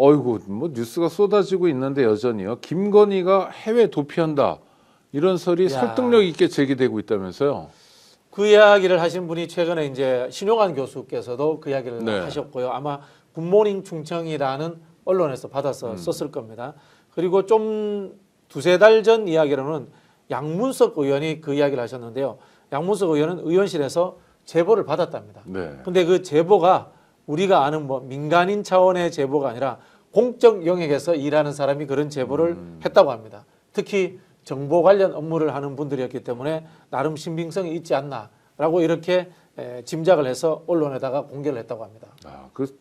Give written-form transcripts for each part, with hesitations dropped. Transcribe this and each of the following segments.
어이구 뭐 뉴스가 쏟아지고 있는데 여전히요. 김건희가 해외 도피한다 이런 설이 설득력 있게 제기되고 있다면서요. 그 이야기를 하신 분이 최근에 이제 신용환 교수께서도 그 이야기를 네. 하셨고요. 아마 굿모닝 충청이라는 언론에서 받아서 썼을 겁니다. 그리고 좀 두세 달 전 이야기로는 양문석 의원이 그 이야기를 하셨는데요. 양문석 의원은 의원실에서 제보를 받았답니다. 네. 근데 그 제보가 우리가 아는 뭐 민간인 차원의 제보가 아니라 공적 영역에서 일하는 사람이 그런 제보를 했다고 합니다. 특히 정보 관련 업무를 하는 분들이었기 때문에 나름 신빙성이 있지 않나라고 이렇게 짐작을 해서 언론에다가 공개를 했다고 합니다. 아, 그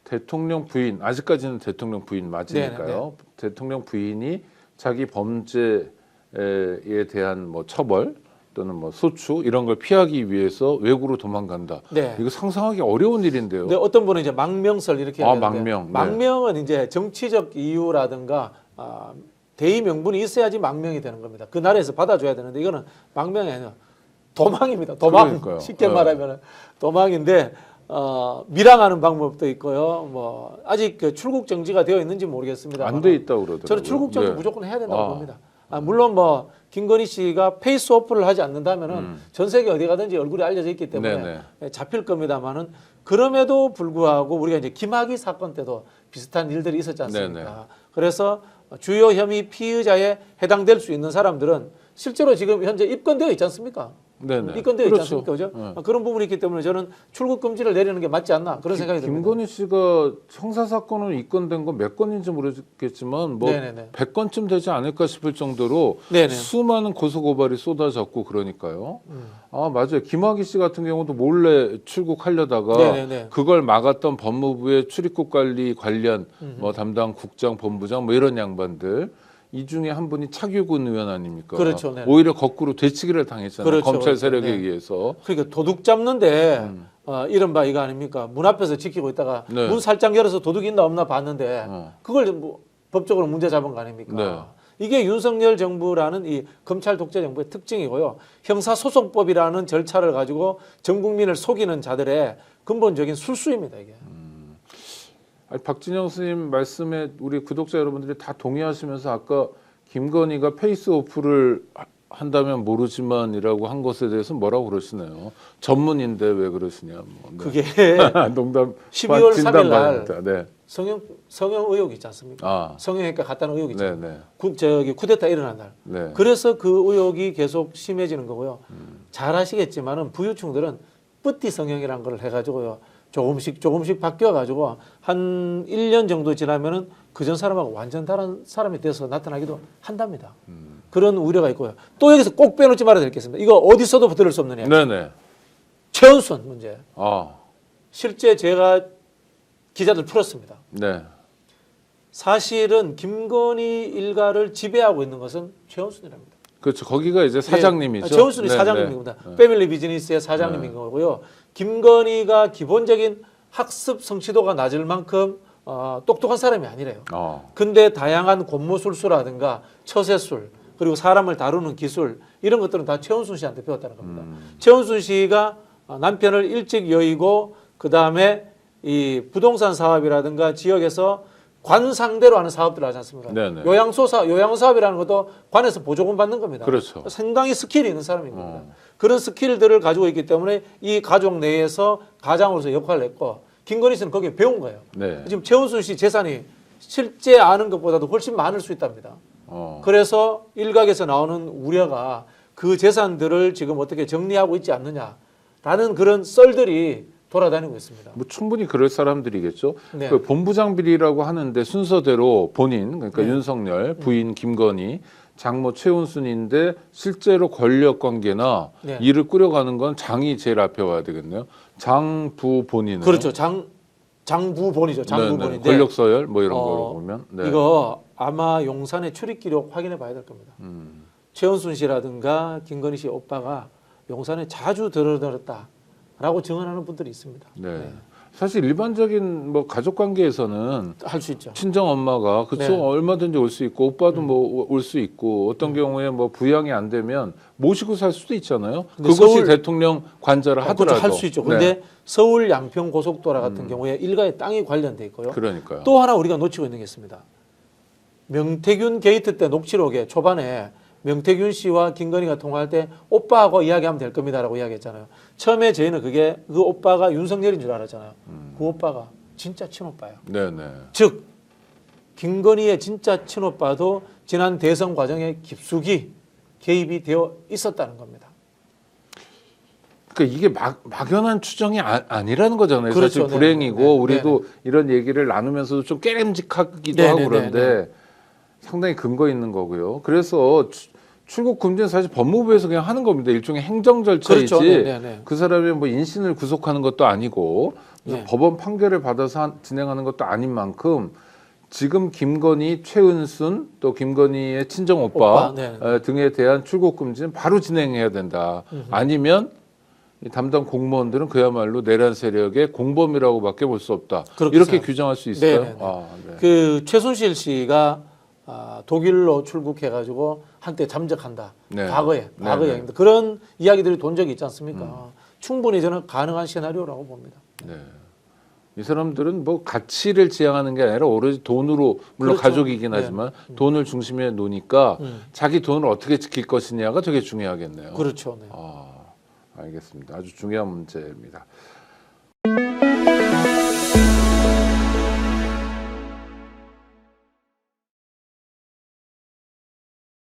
대통령 부인 아직까지는 대통령 부인 맞으니까요. 네네. 대통령 부인이 자기 범죄에 대한 뭐 처벌 또는 뭐 소추 이런 걸 피하기 위해서 외국으로 도망간다. 네. 이거 상상하기 어려운 일인데요. 근데 어떤 분은 이제 망명설 이렇게 아, 얘기하는데 망명. 네. 망명은 이제 정치적 이유라든가 대의 명분이 있어야지 망명이 되는 겁니다. 그 나라에서 받아줘야 되는데 이거는 망명이 아니라 도망입니다. 도망. 그러니까요. 쉽게 네. 말하면 도망인데 밀항하는 방법도 있고요. 뭐 아직 그 출국 정지가 되어 있는지 모르겠습니다. 안 돼 있다고 그러더라고요. 저는 출국 정지 네. 무조건 해야 된다고 봅니다. 물론 뭐 김건희 씨가 페이스 오프를 하지 않는다면은 전 세계 어디 가든지 얼굴이 알려져 있기 때문에 잡힐 겁니다만은 그럼에도 불구하고 우리가 이제 김학의 사건 때도 비슷한 일들이 있었지 않습니까? 네네. 그래서 주요 혐의 피의자에 해당될 수 있는 사람들은 실제로 지금 현재 입건되어 있지 않습니까? 네네. 입건되어 있지 그렇죠. 않습니까? 그죠? 네. 그런 부분이 있기 때문에 저는 출국 금지를 내리는 게 맞지 않나 그런 생각이 듭니다. 김건희 씨가 형사 사건으로 입건된 건 몇 건인지 모르겠지만 뭐 네네네. 100건쯤 되지 않을까 싶을 정도로 네네. 수많은 고소 고발이 쏟아졌고 그러니까요. 아 맞아요. 김학의 씨 같은 경우도 몰래 출국하려다가 네네네. 그걸 막았던 법무부의 출입국 관리 관련 뭐 담당 국장 본부장 뭐 이런 양반들 이 중에 한 분이 차규근 의원 아닙니까? 그렇죠. 네네. 오히려 거꾸로 되치기를 당했잖아요. 그렇죠. 검찰 세력에 네. 의해서. 그러니까 도둑 잡는데 이른바 이거 아닙니까? 문 앞에서 지키고 있다가 네. 문 살짝 열어서 도둑 있나 없나 봤는데 어. 그걸 뭐 법적으로 문제 잡은 거 아닙니까? 네. 이게 윤석열 정부라는 이 검찰 독재 정부의 특징이고요. 형사소송법이라는 절차를 가지고 전 국민을 속이는 자들의 근본적인 술수입니다. 이게. 아니, 박진영 스님 말씀에 우리 구독자 여러분들이 다 동의하시면서 아까 김건희가 페이스 오프를 한다면 모르지만이라고 한 것에 대해서 뭐라고 그러시네요. 전문인데 왜 그러시냐. 뭐. 네. 그게 농담 12월 3일 날 반입니다. 네. 성형 의혹 있지 않습니까? 아. 성형외과 갔다는 의혹 있잖아요. 네네. 쿠데타 일어난 날. 네. 그래서 그 의혹이 계속 심해지는 거고요. 잘 아시겠지만은 부유층들은 뿌띠 성형이라는 걸 해가지고요. 조금씩 바뀌어가지고 한 1년 정도 지나면은 그전 사람하고 완전 다른 사람이 돼서 나타나기도 한답니다. 그런 우려가 있고요. 또 여기서 꼭 빼놓지 말아야 되겠습니다. 이거 어디서도 들을 수 없는 이야기. 네네. 최은순 문제. 아. 실제 제가 기자들 풀었습니다. 네. 사실은 김건희 일가를 지배하고 있는 것은 최은순이랍니다. 그렇죠. 거기가 이제 사장님이죠. 네. 최은순이 네, 사장님입니다. 네. 패밀리 비즈니스의 사장님인 거고요. 김건희가 기본적인 학습 성취도가 낮을 만큼 똑똑한 사람이 아니래요. 근데 다양한 권모술수라든가 처세술 그리고 사람을 다루는 기술 이런 것들은 다 최은순 씨한테 배웠다는 겁니다. 최은순 씨가 남편을 일찍 여의고 그 다음에 이 부동산 사업이라든가 지역에서 관 상대로 하는 사업들을 하지 않습니까? 네네. 요양 사업이라는 것도 관에서 보조금 받는 겁니다. 그렇죠. 상당히 스킬이 있는 사람인 겁니다. 그런 스킬들을 가지고 있기 때문에 이 가족 내에서 가장으로서 역할을 했고 김건희 씨는 거기에 배운 거예요. 네. 지금 최은순 씨 재산이 실제 아는 것보다도 훨씬 많을 수 있답니다. 그래서 일각에서 나오는 우려가 그 재산들을 지금 어떻게 정리하고 있지 않느냐라는 그런 썰들이 돌아다니고 있습니다. 뭐 충분히 그럴 사람들이겠죠. 네. 그 본부장 비리라고 하는데 순서대로 본인 그러니까 네. 윤석열 부인 김건희 장모 최은순인데 실제로 권력 관계나 네. 일을 꾸려가는 건 장이 제일 앞에 와야 되겠네요. 장부 본인은 그렇죠. 장부본이죠. 장부본인데 권력 서열 뭐 이런 거로 보면 네. 이거 아마 용산의 출입 기록 확인해 봐야 될 겁니다. 최은순 씨라든가 김건희 씨 오빠가 용산에 자주 들어들었다라고 증언하는 분들이 있습니다. 네. 사실 일반적인 뭐 가족 관계에서는 할 수 있죠. 친정 엄마가 그쵸 네. 얼마든지 올 수 있고 오빠도 뭐 올 수 있고 어떤 경우에 뭐 부양이 안 되면 모시고 살 수도 있잖아요. 근데 그것이 서울- 대통령 관저를 하더라도 할 수 있죠. 네. 그런데 서울 양평 고속도로 같은 경우에 일가의 땅이 관련돼 있고요. 그러니까요. 또 하나 우리가 놓치고 있는 게 있습니다. 명태균 게이트 때 녹취록에 초반에 명태균 씨와 김건희가 통화할 때 오빠하고 이야기하면 될 겁니다라고 이야기했잖아요. 처음에 저희는 그게 그 오빠가 윤석열인 줄 알았잖아요. 그 오빠가 진짜 친오빠예요. 네네. 즉 김건희의 진짜 친오빠도 지난 대선 과정에 깊숙이 개입이 되어 있었다는 겁니다. 그러니까 이게 막연한 추정이 아니라는 거잖아요. 그렇죠. 사실 불행이고 네, 네, 우리도 이런 얘기를 나누면서도 좀 깨름직하기도 네, 하고 네, 그런데 상당히 근거 있는 거고요. 그래서 출국 금지는 사실 법무부에서 그냥 하는 겁니다. 일종의 행정 절차이지 그렇죠. 네, 네, 네. 그 사람의 뭐 인신을 구속하는 것도 아니고 네. 법원 판결을 받아서 진행하는 것도 아닌 만큼 지금 김건희, 최은순 또 김건희의 친정 오빠 네. 등에 대한 출국 금지는 바로 진행해야 된다. 아니면 이 담당 공무원들은 그야말로 내란 세력의 공범이라고밖에 볼 수 없다. 그렇게 이렇게 생각합니다. 규정할 수 있어요. 네네네. 네. 그 최순실 씨가 독일로 출국해가지고 한때 잠적한다. 네. 과거에 네네. 그런 이야기들이 돈 적이 있지 않습니까? 충분히 저는 가능한 시나리오라고 봅니다. 네. 이 사람들은 뭐 가치를 지향하는 게 아니라 오로지 돈으로 물론 그렇죠. 가족이긴 네. 하지만 돈을 중심에 놓으니까 자기 돈을 어떻게 지킬 것이냐가 되게 중요하겠네요. 그렇죠. 네. 알겠습니다. 아주 중요한 문제입니다.